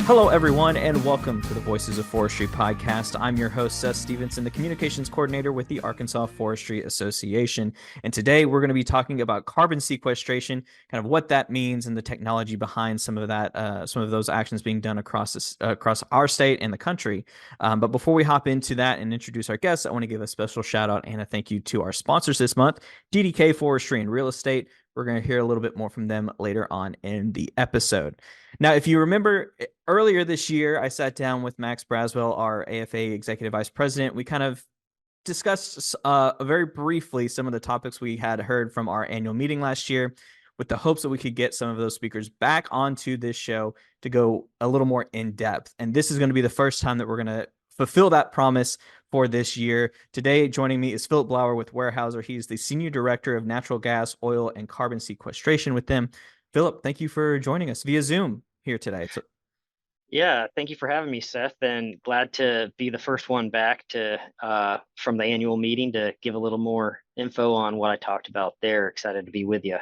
Hello, everyone, and welcome to the Voices of Forestry podcast. I'm your host, Seth Stevenson, the communications coordinator with the Arkansas Forestry Association. And today we're going to be talking about carbon sequestration, kind of what that means and the technology behind some of that, some of those actions being done across our state and the country. But before we hop into that and introduce our guests, I want to give a special shout out and a thank you to our sponsors this month, DDK Forestry and Real Estate. We're going to hear a little bit more from them later on in the episode. Now, if you remember earlier this year, I sat down with Max Braswell, our AFA Executive Vice President. We kind of discussed very briefly some of the topics we had heard from our annual meeting last year with the hopes that we could get some of those speakers back onto this show to go a little more in depth. And this is going to be the first time that we're going to fulfill that promise for this year. Today, joining me is Phillip with Weyerhaeuser. He's the Senior Director of Natural Gas, Oil, and Carbon Sequestration with them. Phillip, thank you for joining us via Zoom here today. Yeah, thank you for having me, Seth, and glad to be the first one back to from the annual meeting to give a little more info on what I talked about there. Excited to be with you.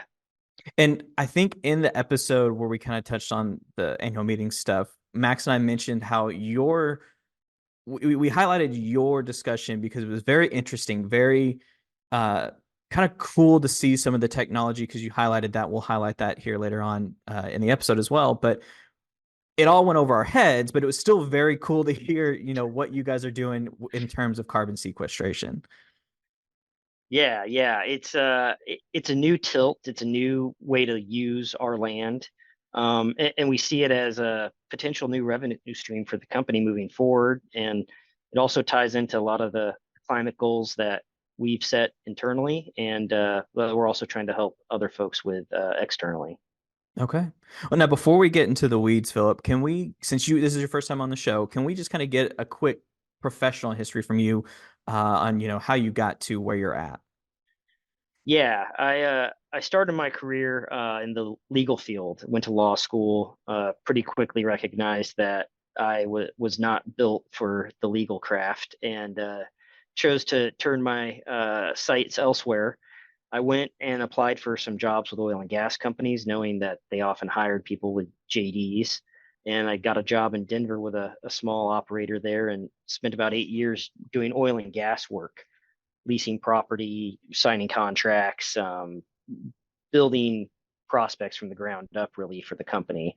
And I think in the episode where we kind of touched on the annual meeting stuff, Max and I mentioned how we highlighted your discussion because it was very interesting, very kind of cool to see some of the technology because you highlighted that. We'll highlight that here later on in the episode as well. But it all went over our heads, but it was still very cool to hear, what you guys are doing in terms of carbon sequestration. Yeah, it's a new tilt. It's a new way to use our land, and we see it as a potential new revenue stream for the company moving forward. And it also ties into a lot of the climate goals that we've set internally, and we're also trying to help other folks with externally. Okay. Well, now before we get into the weeds, Phillip, can we, since this is your first time on the show, can we just kind of get a quick professional history from you on, how you got to where you're at? Yeah, I started my career in the legal field. Went to law school. Pretty quickly recognized that I was not built for the legal craft, and chose to turn my sights elsewhere. I went and applied for some jobs with oil and gas companies, knowing that they often hired people with JDs. And I got a job in Denver with a small operator there, and spent about 8 years doing oil and gas work, leasing property, signing contracts, building prospects from the ground up, really, for the company.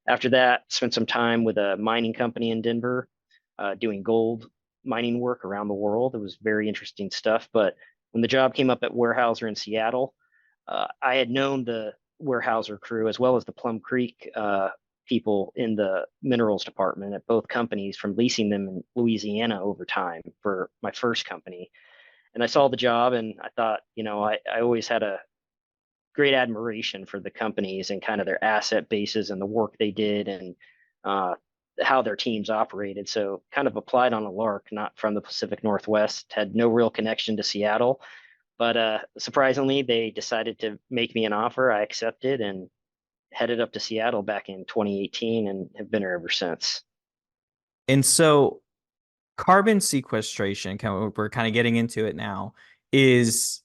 After that, spent some time with a mining company in Denver, doing gold mining work around the world. It was very interesting stuff. But when the job came up at Weyerhaeuser in Seattle, I had known the Weyerhaeuser crew as well as the Plum Creek people in the minerals department at both companies from leasing them in Louisiana over time for my first company. And I saw the job and I thought, I always had a great admiration for the companies and kind of their asset bases and the work they did, and uh, how their teams operated. So kind of applied on a lark, not from the Pacific Northwest, had no real connection to Seattle. But surprisingly, they decided to make me an offer. I accepted and headed up to Seattle back in 2018 and have been here ever since. And so carbon sequestration, we're kind of getting into it now, is,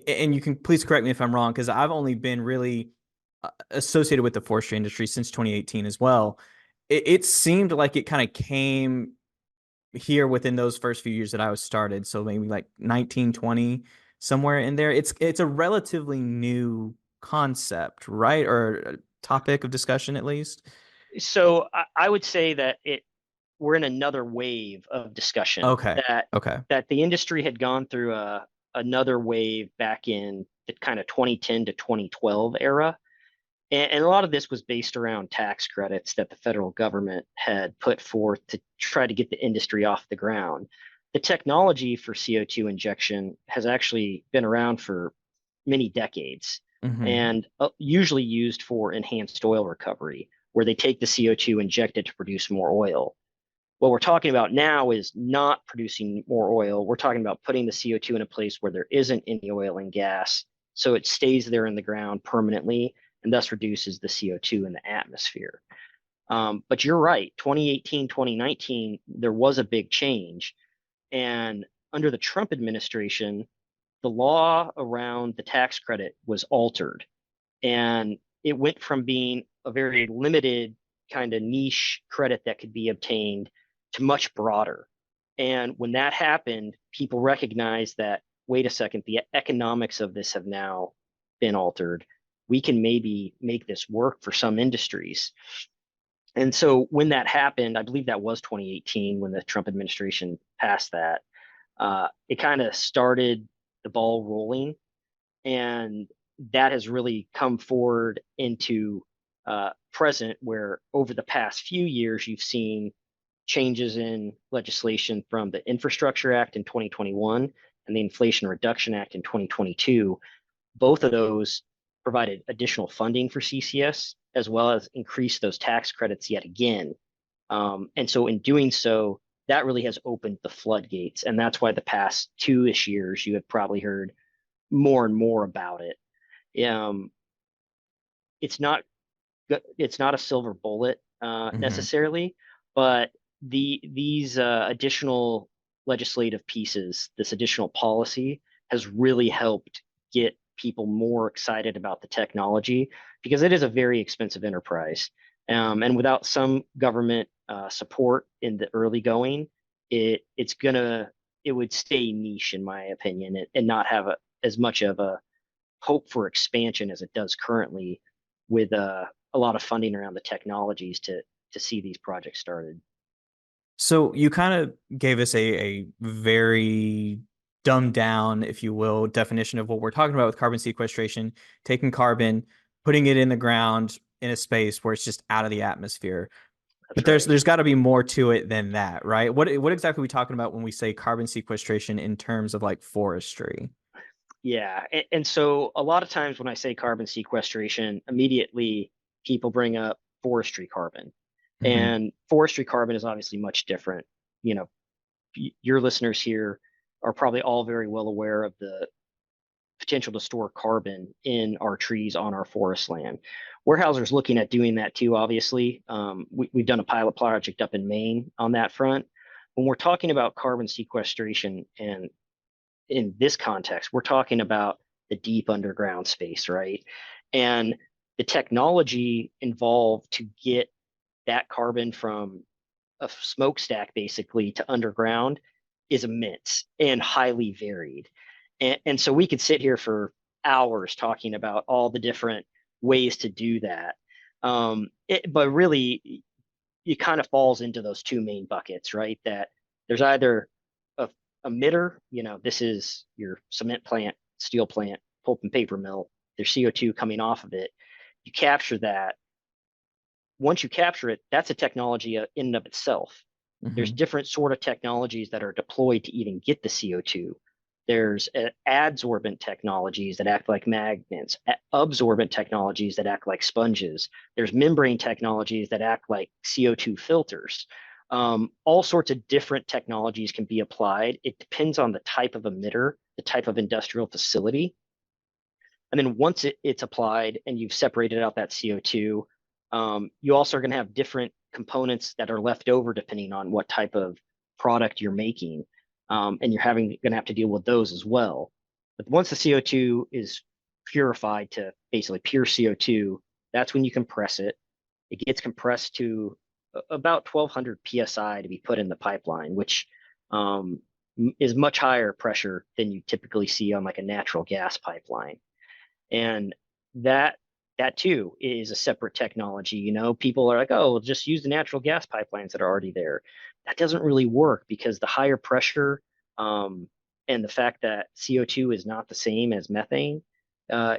and you can please correct me if I'm wrong, because I've only been really associated with the forestry industry since 2018 as well. It seemed like it kind of came here within those first few years that I was started. So maybe like 1920, somewhere in there. It's a relatively new concept, right? Or a topic of discussion, at least. So I would say that we're in another wave of discussion, Okay. Okay. that the industry had gone through another wave back in the kind of 2010 to 2012 era. And a lot of this was based around tax credits that the federal government had put forth to try to get the industry off the ground. The technology for CO2 injection has actually been around for many decades, Mm-hmm. and usually used for enhanced oil recovery, where they take the CO2, inject it to produce more oil. What we're talking about now is not producing more oil. We're talking about putting the CO2 in a place where there isn't any oil and gas, so it stays there in the ground permanently and thus reduces the CO2 in the atmosphere. But you're right, 2018, 2019, there was a big change. And under the Trump administration, the law around the tax credit was altered. And it went from being a very limited kind of niche credit that could be obtained to much broader. And when that happened, people recognized that, wait a second, the economics of this have now been altered. We can maybe make this work for some industries. And so when that happened, I believe that was 2018 when the Trump administration passed that. It kind of started the ball rolling, and that has really come forward into present, where over the past few years you've seen changes in legislation from the Infrastructure Act in 2021 and the Inflation Reduction Act in 2022. Both of those provided additional funding for CCS as well as increased those tax credits yet again. And so in doing so, that really has opened the floodgates. And that's why the past 2-ish years, you have probably heard more and more about it. It's not it's not a silver bullet Hmm. necessarily, but these additional legislative pieces, this additional policy, has really helped get people more excited about the technology because it is a very expensive enterprise. And without some government support in the early going, it would stay niche in my opinion, and not have as much of a hope for expansion as it does currently, with a lot of funding around the technologies to see these projects started. So you kind of gave us a very dumbed down, if you will, definition of what we're talking about with carbon sequestration, taking carbon, putting it in the ground in a space where it's just out of the atmosphere. That's But there's right. there's got to be more to it than that, right? What exactly are we talking about when we say carbon sequestration in terms of like forestry? Yeah, and so a lot of times when I say carbon sequestration, immediately people bring up forestry carbon, Hmm. and forestry carbon is obviously much different. You know, your listeners here are probably all very well aware of the potential to store carbon in our trees on our forest land. Weyerhaeuser's looking at doing that too, obviously. We've done a pilot project up in Maine on that front. When we're talking about carbon sequestration, and in this context, we're talking about the deep underground space, right? And the technology involved to get that carbon from a smokestack basically to underground is immense and highly varied. And so we could sit here for hours talking about all the different ways to do that. But really, it kind of falls into those two main buckets, right? That there's either a emitter, this is your cement plant, steel plant, pulp and paper mill, there's CO2 coming off of it. You capture that. Once you capture it, that's a technology in and of itself. There's Hmm. different sort of technologies that are deployed to even get the CO2. There's adsorbent technologies that act like magnets, absorbent technologies that act like sponges. There's membrane technologies that act like CO2 filters. All sorts of different technologies can be applied. It depends on the type of emitter, the type of industrial facility. And then once it's applied and you've separated out that CO2, you also are going to have different components that are left over depending on what type of product you're making. And you're going to have to deal with those as well. But once the CO2 is purified to basically pure CO2, that's when you compress it. It gets compressed to about 1200 psi to be put in the pipeline, which is much higher pressure than you typically see on like a natural gas pipeline. And that that too is a separate technology. People are like, oh, well, just use the natural gas pipelines that are already there. That doesn't really work because the higher pressure, and the fact that CO2 is not the same as methane,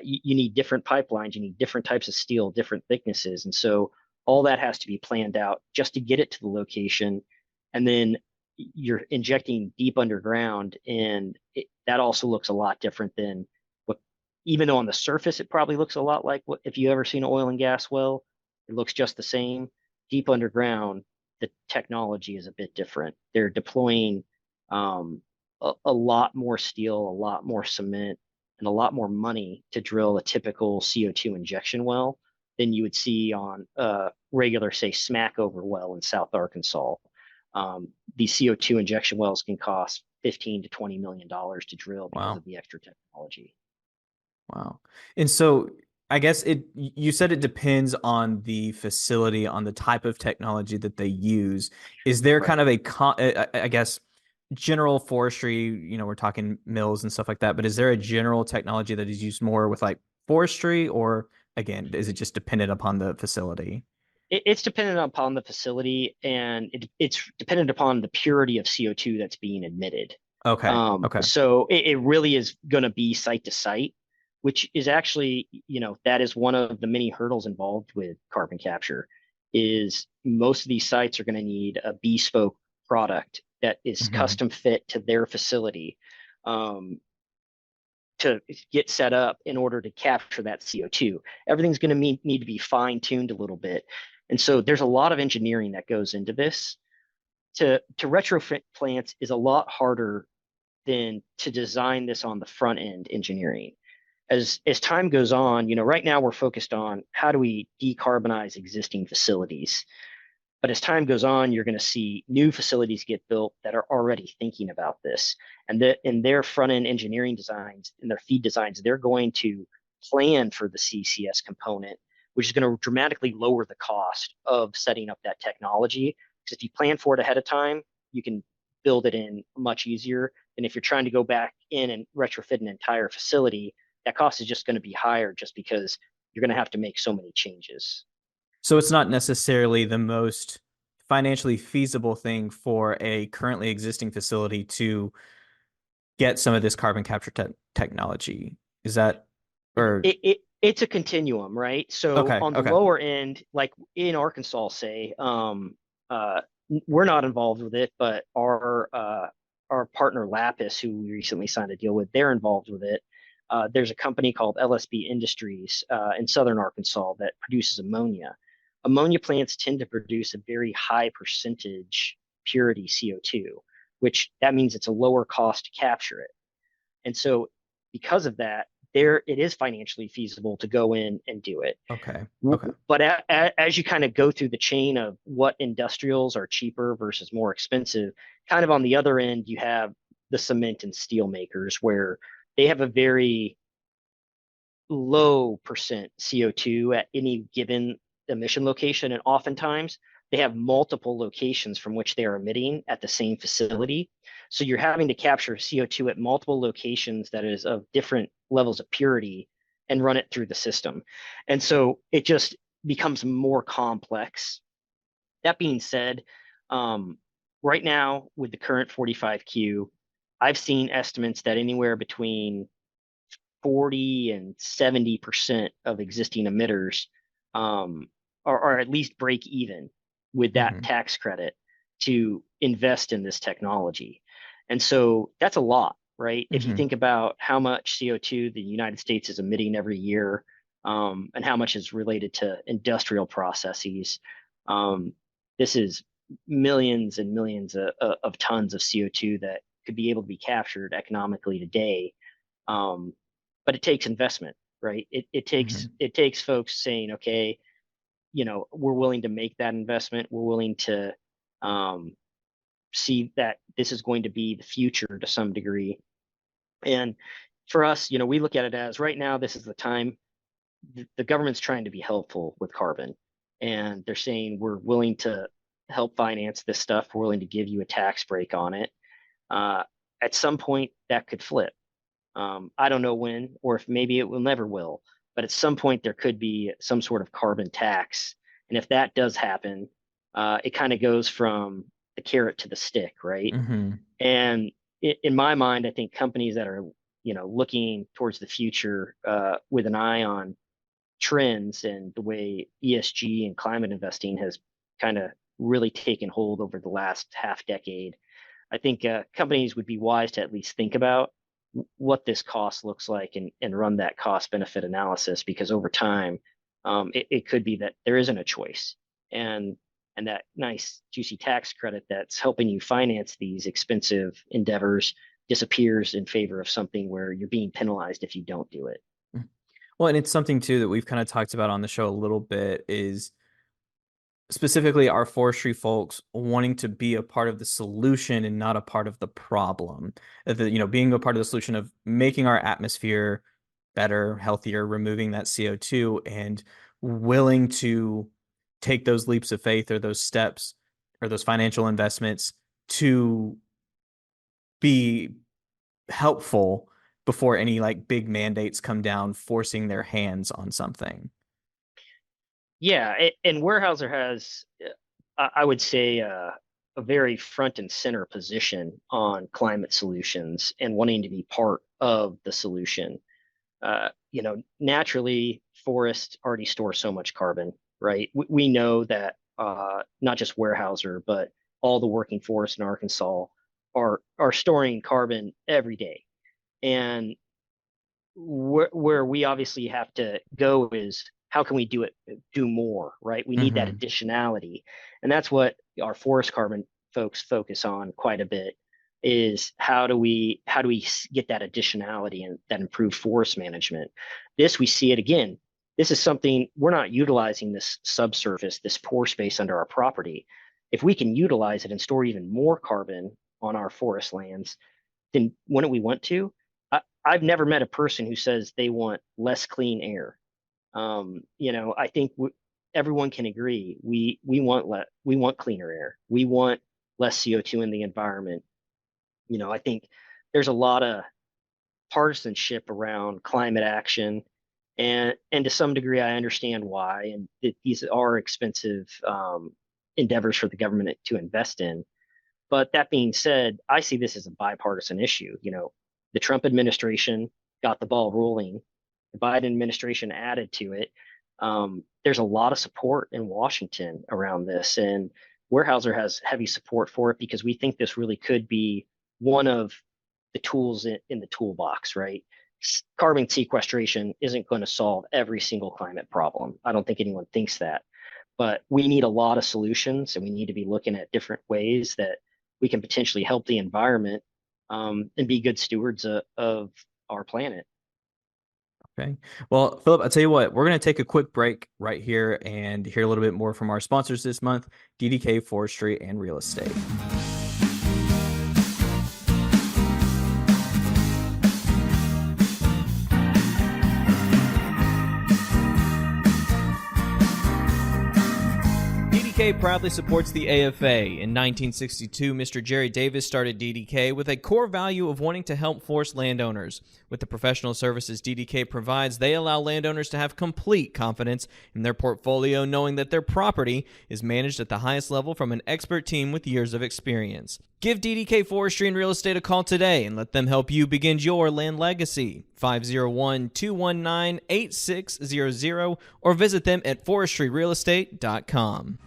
you need different pipelines, you need different types of steel, different thicknesses. And so all that has to be planned out just to get it to the location. And then you're injecting deep underground, and that also looks a lot different than what, even though on the surface it probably looks a lot like what, if you ever seen an oil and gas well, it looks just the same. Deep underground, the technology is a bit different. They're deploying a lot more steel, a lot more cement, and a lot more money to drill a typical CO2 injection well than you would see on a regular, say, Smackover well in South Arkansas. These CO2 injection wells can cost 15 to $20 million to drill because Wow. of the extra technology. Wow. And so I guess you said it depends on the facility, on the type of technology that they use. Is there kind Right. of I guess, general forestry, we're talking mills and stuff like that, but is there a general technology that is used more with like forestry, or again, is it just dependent upon the facility? It's dependent upon the facility, and it's dependent upon the purity of CO2 that's being emitted. Okay. Okay. So it really is going to be site to site, which is actually, that is one of the many hurdles involved with carbon capture, is most of these sites are going to need a bespoke product that is Hmm. custom fit to their facility. Um, to get set up in order to capture that CO2. Everything's going to need to be fine tuned a little bit. And so there's a lot of engineering that goes into this. To retrofit plants is a lot harder than to design this on the front end engineering. As time goes on, right now we're focused on how do we decarbonize existing facilities. But as time goes on, you're going to see new facilities get built that are already thinking about this. And that in their front end engineering designs, in their feed designs, they're going to plan for the CCS component, which is going to dramatically lower the cost of setting up that technology. Because if you plan for it ahead of time, you can build it in much easier than if you're trying to go back in and retrofit an entire facility. That cost is just going to be higher just because you're going to have to make so many changes. So it's not necessarily the most financially feasible thing for a currently existing facility to get some of this carbon capture technology. Is that, or It's a continuum, right? So okay, on the okay. lower end, like in Arkansas, say, uh, we're not involved with it, but our partner Lapis, who we recently signed a deal with, they're involved with it. There's a company called LSB Industries in southern Arkansas that produces ammonia. Ammonia plants tend to produce a very high percentage purity CO2, which that means it's a lower cost to capture it. And so because of that, there it is financially feasible to go in and do it. Okay. Okay. But as you kind of go through the chain of what industrials are cheaper versus more expensive, kind of on the other end, you have the cement and steel makers where they have a very low percent CO2 at any given emission location. And oftentimes they have multiple locations from which they are emitting at the same facility. So you're having to capture CO2 at multiple locations that is of different levels of purity and run it through the system. And so it just becomes more complex. That being said, um, right now with the current 45Q, I've seen estimates that anywhere between 40 and 70% of existing emitters are at least break even with that Hmm. tax credit to invest in this technology. And so that's a lot, right? If you Hmm. think about how much CO2 the United States is emitting every year, and how much is related to industrial processes, um, this is millions and millions of tons of CO2 that could be able to be captured economically today. Um, but it takes investment, right? Hmm. It takes folks saying, okay, we're willing to make that investment. We're willing to um, see that this is going to be the future to some degree. And for us, we look at it as right now, this is the time. The government's trying to be helpful with carbon, and they're saying we're willing to help finance this stuff. We're willing to give you a tax break on it. Uh, at some point, that could flip. I don't know when, or if maybe it will never will, but at some point there could be some sort of carbon tax. And if that does happen, it kind of goes from the carrot to the stick, right? Hmm. And in my mind, I think companies that are, looking towards the future with an eye on trends and the way ESG and climate investing has kind of really taken hold over the last half decade, I think companies would be wise to at least think about what this cost looks like and run that cost benefit analysis, because over time, it could be that there isn't a choice. And and that nice juicy tax credit that's helping you finance these expensive endeavors disappears in favor of something where you're being penalized if you don't do it. Well, and it's something too that we've kind of talked about on the show a little bit, is specifically our forestry folks wanting to be a part of the solution and not a part of the problem. Being a part of the solution of making our atmosphere better, healthier, removing that CO2, and willing to take those leaps of faith or those steps or those financial investments to be helpful before any like big mandates come down forcing their hands on something. Yeah, and Weyerhaeuser has, I would say, a very front and center position on climate solutions and wanting to be part of the solution. Naturally, forests already store so much carbon, right? We know that not just Weyerhaeuser, but all the working forests in Arkansas are storing carbon every day. And where we obviously have to go is how can we do more, right? We need that Mm-hmm. additionality. And that's what our forest carbon folks focus on quite a bit is how do we get that additionality and that improved forest management. This we see it again. This is something we're not utilizing this subsurface, this pore space under our property. If we can utilize it and store even more carbon on our forest lands, then wouldn't we want to? I've never met a person who says they want less clean air. I think everyone can agree we want cleaner air. We want less CO2 in the environment. I think there's a lot of partisanship around climate action, and to some degree, I understand why. And these are expensive endeavors for the government to invest in. But that being said, I see this as a bipartisan issue. The Trump administration got the ball rolling. The Biden administration added to it. There's a lot of support in Washington around this, and Weyerhaeuser has heavy support for it because we think this really could be one of the tools in the toolbox, right? Carbon sequestration isn't going to solve every single climate problem. I don't think anyone thinks that, but we need a lot of solutions, and we need to be looking at different ways that we can potentially help the environment and be good stewards of our planet. Okay. Well, Phillip, I'll tell you what, we're going to take a quick break right here and hear a little bit more from our sponsors this month, DDK Forestry and Real Estate. DDK proudly supports the AFA. In 1962, Mr. Jerry Davis started DDK with a core value of wanting to help forest landowners. With the professional services DDK provides, they allow landowners to have complete confidence in their portfolio, knowing that their property is managed at the highest level from an expert team with years of experience. Give DDK Forestry and Real Estate a call today and let them help you begin your land legacy. 501-219-8600 or visit them at forestryrealestate.com.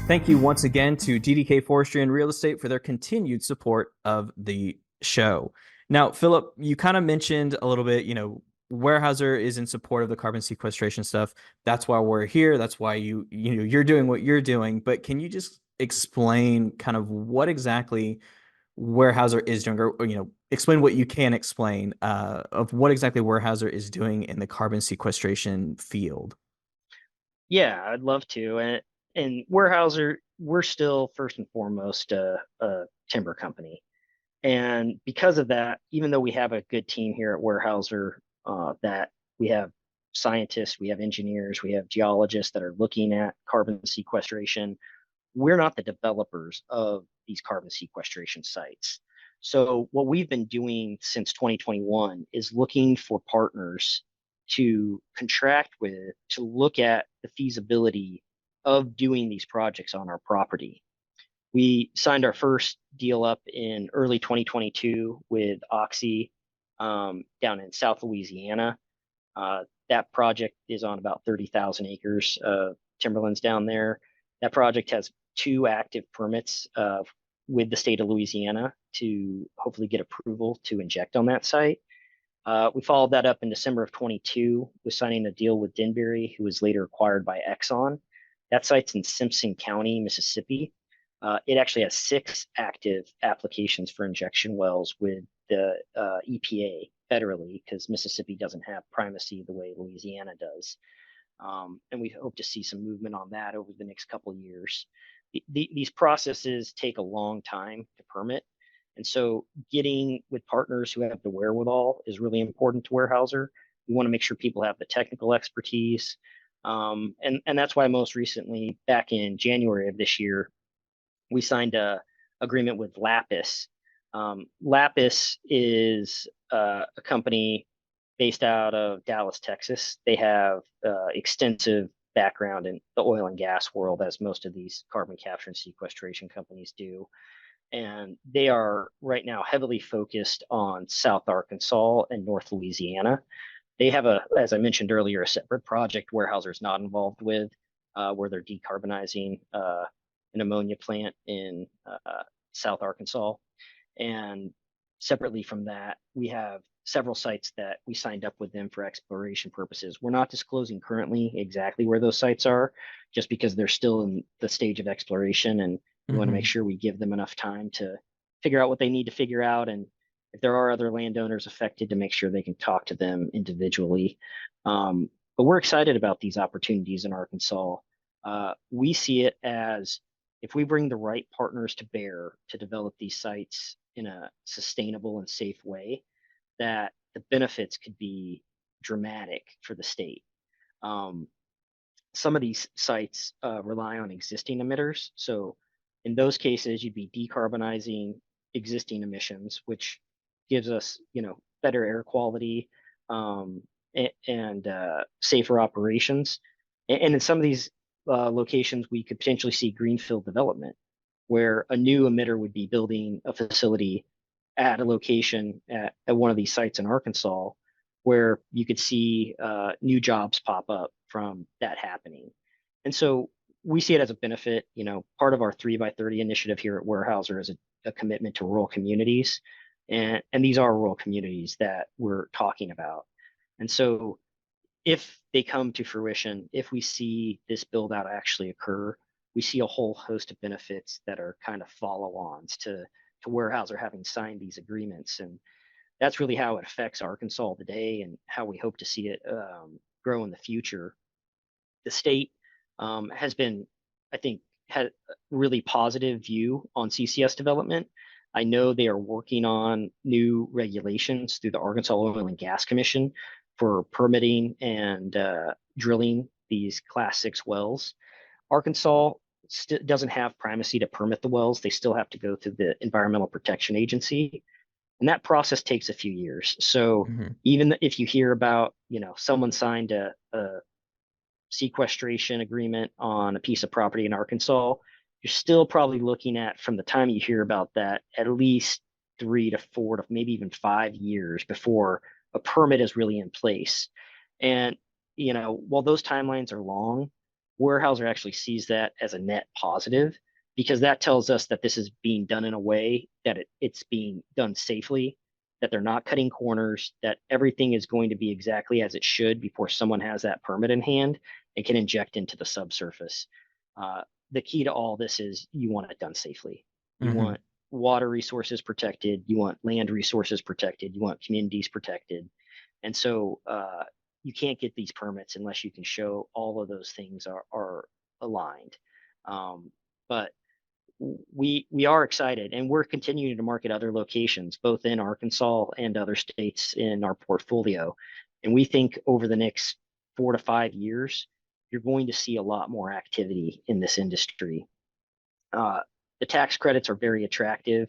Thank you once again to DDK Forestry and Real Estate for their continued support of the show. Now, Phillip, you kind of mentioned a little bit, Weyerhaeuser is in support of the carbon sequestration stuff. That's why we're here. That's why you're doing what you're doing. But can you just explain kind of what exactly Weyerhaeuser is doing, or explain what you can explain of what exactly Weyerhaeuser is doing in the carbon sequestration field? Yeah, I'd love to. And Weyerhaeuser, we're still first and foremost a timber company. And because of that, even though we have a good team here at Weyerhaeuser, that we have scientists, we have engineers, we have geologists that are looking at carbon sequestration, we're not the developers of these carbon sequestration sites. So what we've been doing since 2021 is looking for partners to contract with, to look at the feasibility of doing these projects on our property. We signed our first deal up in early 2022 with Oxy down in South Louisiana. That project is on about 30,000 acres of timberlands down there. That project has 2 active permits with the state of Louisiana to hopefully get approval to inject on that site. We followed that up in December of 22 with signing a deal with Denbury, who was later acquired by Exxon. That site's in Simpson County, Mississippi. It actually has 6 active applications for injection wells with the EPA federally, because Mississippi doesn't have primacy the way Louisiana does. And we hope to see some movement on that over the next couple of years. These processes take a long time to permit. And so getting with partners who have the wherewithal is really important to Weyerhaeuser. We want to make sure people have the technical expertise. And that's why most recently, back in January of this year, we signed a agreement with Lapis. Lapis is a company based out of Dallas, Texas. They have extensive background in the oil and gas world, as most of these carbon capture and sequestration companies do. And they are right now heavily focused on South Arkansas and North Louisiana. They have as I mentioned earlier, a separate project Weyerhaeuser is not involved with, where they're decarbonizing an ammonia plant in South Arkansas. And separately from that, we have several sites that we signed up with them for exploration purposes. We're not disclosing currently exactly where those sites are, just because they're still in the stage of exploration, and we want to make sure we give them enough time to figure out what they need to figure out, and if there are other landowners affected, to make sure they can talk to them individually. But we're excited about these opportunities in Arkansas. We see it as, if we bring the right partners to bear to develop these sites in a sustainable and safe way, that the benefits could be dramatic for the state. Some of these sites rely on existing emitters. So in those cases, you'd be decarbonizing existing emissions, which gives us, better air quality, and safer operations. And in some of these locations, we could potentially see greenfield development, where a new emitter would be building a facility at a location at one of these sites in Arkansas, where you could see new jobs pop up from that happening. And so we see it as a benefit. Part of our 3x30 initiative here at Weyerhaeuser is a commitment to rural communities. And these are rural communities that we're talking about. And so if they come to fruition, if we see this build out actually occur, we see a whole host of benefits that are kind of follow-ons to Weyerhaeuser having signed these agreements. And that's really how it affects Arkansas today, and how we hope to see it grow in the future. The state has been, I think, had a really positive view on CCS development. I know they are working on new regulations through the Arkansas Oil and Gas Commission for permitting and drilling these Class 6 wells. Arkansas doesn't have primacy to permit the wells. They still have to go through the Environmental Protection Agency, and that process takes a few years. So even if you hear about, someone signed a sequestration agreement on a piece of property in Arkansas, you're still probably looking at, from the time you hear about that, at least 3 to 4 to maybe even 5 years before a permit is really in place. And, while those timelines are long, Weyerhaeuser actually sees that as a net positive, because that tells us that this is being done in a way that it's being done safely, that they're not cutting corners, that everything is going to be exactly as it should before someone has that permit in hand and can inject into the subsurface. The key to all this is you want it done safely. You want water resources protected. You want land resources protected. You want communities protected. And so you can't get these permits unless you can show all of those things are aligned. But we are excited, and we're continuing to market other locations, both in Arkansas and other states in our portfolio. And we think over the next 4 to 5 years, you're going to see a lot more activity in this industry. The tax credits are very attractive.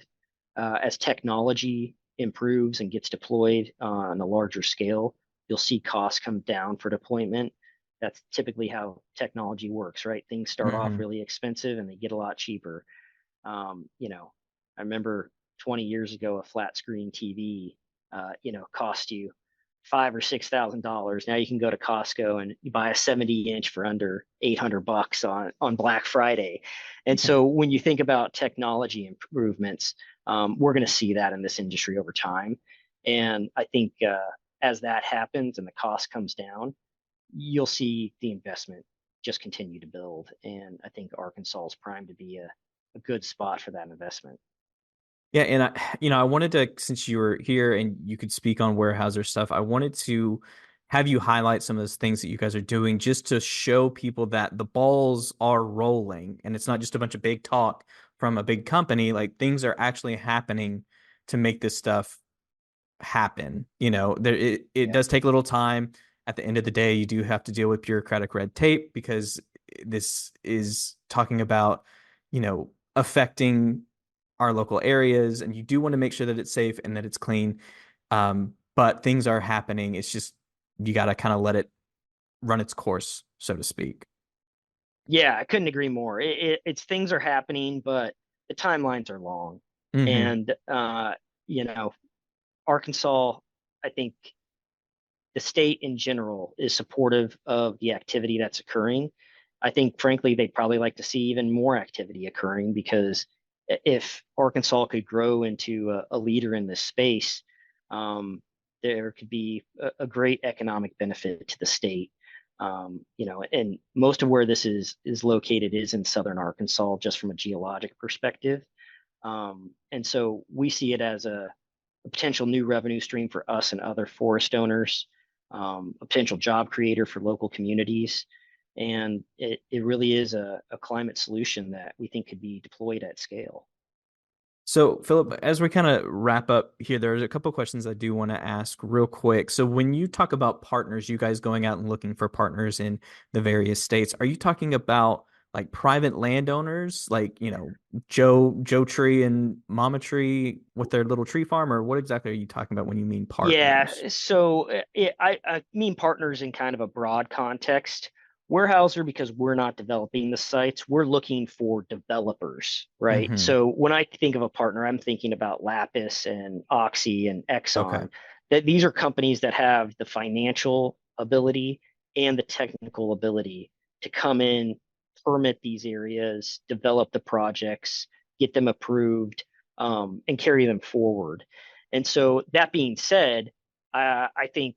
As technology improves and gets deployed on a larger scale, you'll see costs come down for deployment. That's typically how technology works, right? Things start off really expensive and they get a lot cheaper. I remember 20 years ago, a flat screen TV, cost you $5,000 or $6,000. Now you can go to Costco and you buy a 70-inch for under $800 on Black Friday. And so when you think about technology improvements, we're going to see that in this industry over time. And I think as that happens and the cost comes down, you'll see the investment just continue to build. And I think Arkansas is primed to be a good spot for that investment. Yeah, and I wanted to, since you were here and you could speak on Weyerhaeuser stuff, I wanted to have you highlight some of those things that you guys are doing just to show people that the balls are rolling and it's not just a bunch of big talk from a big company. Like things are actually happening to make this stuff happen. It Yeah. does take a little time. At the end of the day, you do have to deal with bureaucratic red tape because this is talking about, affecting our local areas, and you do want to make sure that it's safe and that it's clean. But things are happening. It's just you got to kind of let it run its course, so to speak. Yeah, I couldn't agree more. It's things are happening, but the timelines are long. Hmm. And you know, Arkansas, I think the state in general is supportive of the activity that's occurring. I think, frankly, they'd probably like to see even more activity occurring because if Arkansas could grow into a leader in this space, there could be a great economic benefit to the state. And most of where this is located is in southern Arkansas, just from a geologic perspective. And so we see it as a potential new revenue stream for us and other forest owners, a potential job creator for local communities. And it really is a climate solution that we think could be deployed at scale. So, Philip, as we kind of wrap up here, there's a couple questions I do want to ask real quick. So, when you talk about partners, you guys going out and looking for partners in the various states, are you talking about like private landowners, like, Joe Tree and Mama Tree with their little tree farm, or what exactly are you talking about when you mean Yeah, partners? so I mean partners in kind of a broad context. Weyerhaeuser, because we're not developing the sites, we're looking for developers, right? Hmm. So when I think of a partner, I'm thinking about Lapis and Oxy and Okay. Exxon. That these are companies that have the financial ability and the technical ability to come in, permit these areas, develop the projects, get them approved, and carry them forward. And so that being said, I think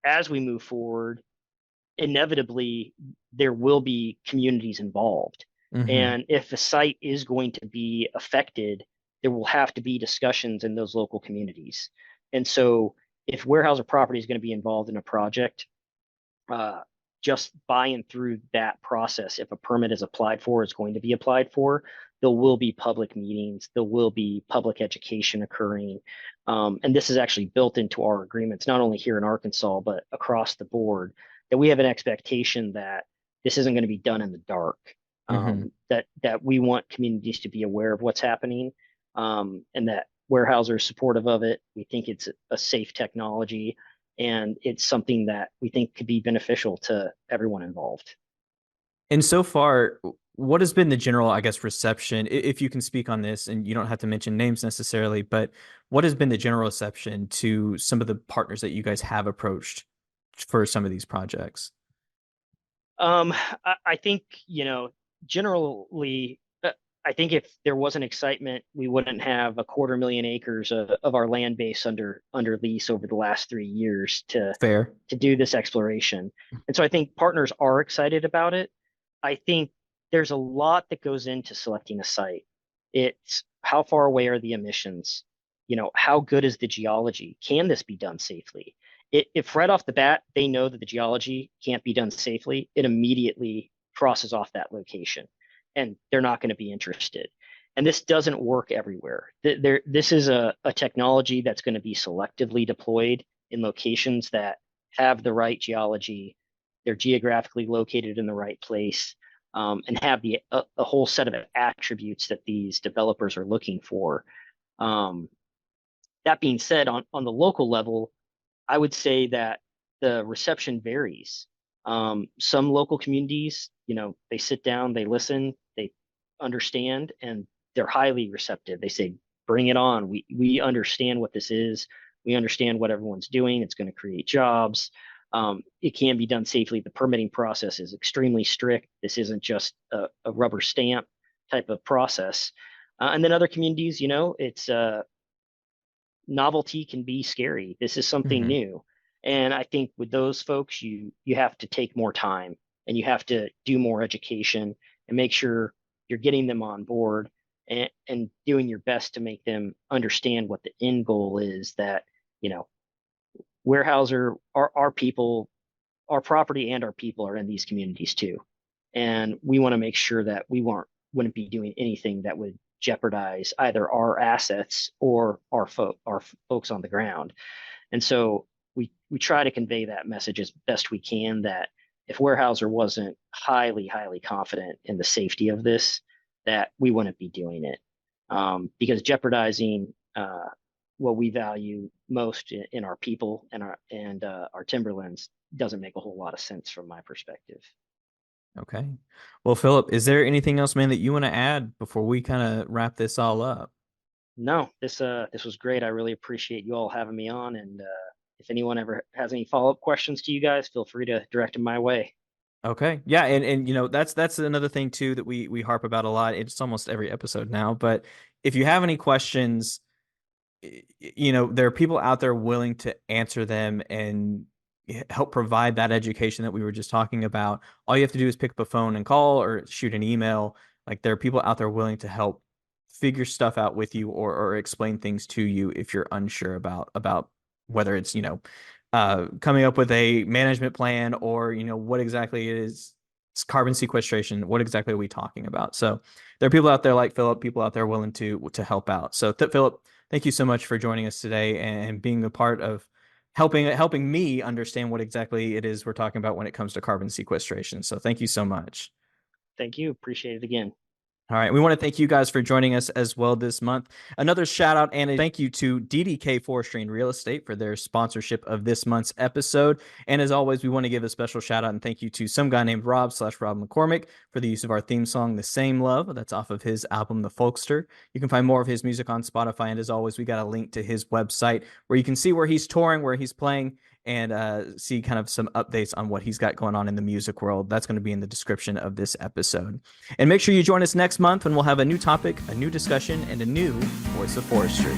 as we move forward, inevitably there will be communities involved. Hmm. And if a site is going to be affected, there will have to be discussions in those local communities. And so if Weyerhaeuser property is going to be involved in a project, uh, just buying through that process, if a permit is applied for, is going to be applied for, there will be public meetings, there will be public education occurring. And this is actually built into our agreements, not only here in Arkansas, but across the board, that we have an expectation that this isn't going to be done in the dark. Hmm. That we want communities to be aware of what's happening, and that Weyerhaeuser is supportive of it. We think it's a safe technology, and it's something that we think could be beneficial to everyone involved. And so far, what has been the general, I guess, reception? If you can speak on this, and you don't have to mention names necessarily, but what has been the general reception to some of the partners that you guys have approached for some of these projects? Um, I think, generally, I think if there wasn't excitement, we wouldn't have 250,000 acres of our land base under lease over the last 3 years Fair. to do this exploration. And so I think partners are excited about it. I think there's a lot that goes into selecting a site. It's how far away are the emissions? How good is the geology? Can this be done safely? If right off the bat they know that the geology can't be done safely, it immediately crosses off that location, and they're not going to be interested. And this doesn't work everywhere. This is a technology that's going to be selectively deployed in locations that have the right geology, they're geographically located in the right place, and have a whole set of attributes that these developers are looking for. Um, that being said, on the local level, I would say that the reception varies. Some local communities, they sit down, they listen, they understand, and they're highly receptive. They say, "Bring it on. We understand what this is. We understand what everyone's doing. It's going to create jobs. It can be done safely. The permitting process is extremely strict. This isn't just a rubber stamp type of process." And then other communities, it's novelty can be scary. This is something Hmm. new. And I think with those folks, you have to take more time and you have to do more education and make sure you're getting them on board, and doing your best to make them understand what the end goal is, that, you know, Weyerhaeuser, our people, our property and our people are in these communities too. And we want to make sure that we wouldn't be doing anything that would jeopardize either our assets or our folks on the ground. And so we try to convey that message as best we can, that if Weyerhaeuser wasn't highly confident in the safety of this, that we wouldn't be doing it, because jeopardizing what we value most in our people and our timberlands doesn't make a whole lot of sense from my perspective. Okay. Well, Phillip, is there anything else, man, that you want to add before we kind of wrap this all up? No, this was great. I really appreciate you all having me on, and if anyone ever has any follow-up questions to you guys, feel free to direct them my way. Okay. Yeah, and that's another thing too that we harp about a lot. It's almost every episode now, but if you have any questions, there are people out there willing to answer them and help provide that education that we were just talking about. All you have to do is pick up a phone and call or shoot an email. Like, there are people out there willing to help figure stuff out with you, or explain things to you if you're unsure about whether it's, coming up with a management plan, or, what exactly is carbon sequestration. What exactly are we talking about? So there are people out there like Phillip, people out there willing to help out. So Phillip, thank you so much for joining us today and being a part of helping me understand what exactly it is we're talking about when it comes to carbon sequestration. So thank you so much. Thank you. Appreciate it again. All right. We want to thank you guys for joining us as well this month. Another shout out and a thank you to DDK Forestry and Real Estate for their sponsorship of this month's episode. And as always, we want to give a special shout out and thank you to some guy named Rob McCormick for the use of our theme song, The Same Love. That's off of his album, The Folkster. You can find more of his music on Spotify. And as always, we got a link to his website where you can see where he's touring, where he's playing, and see kind of some updates on what he's got going on in the music world. That's going to be in the description of this episode. And make sure you join us next month when we'll have a new topic, a new discussion, and a new Voice of Forestry.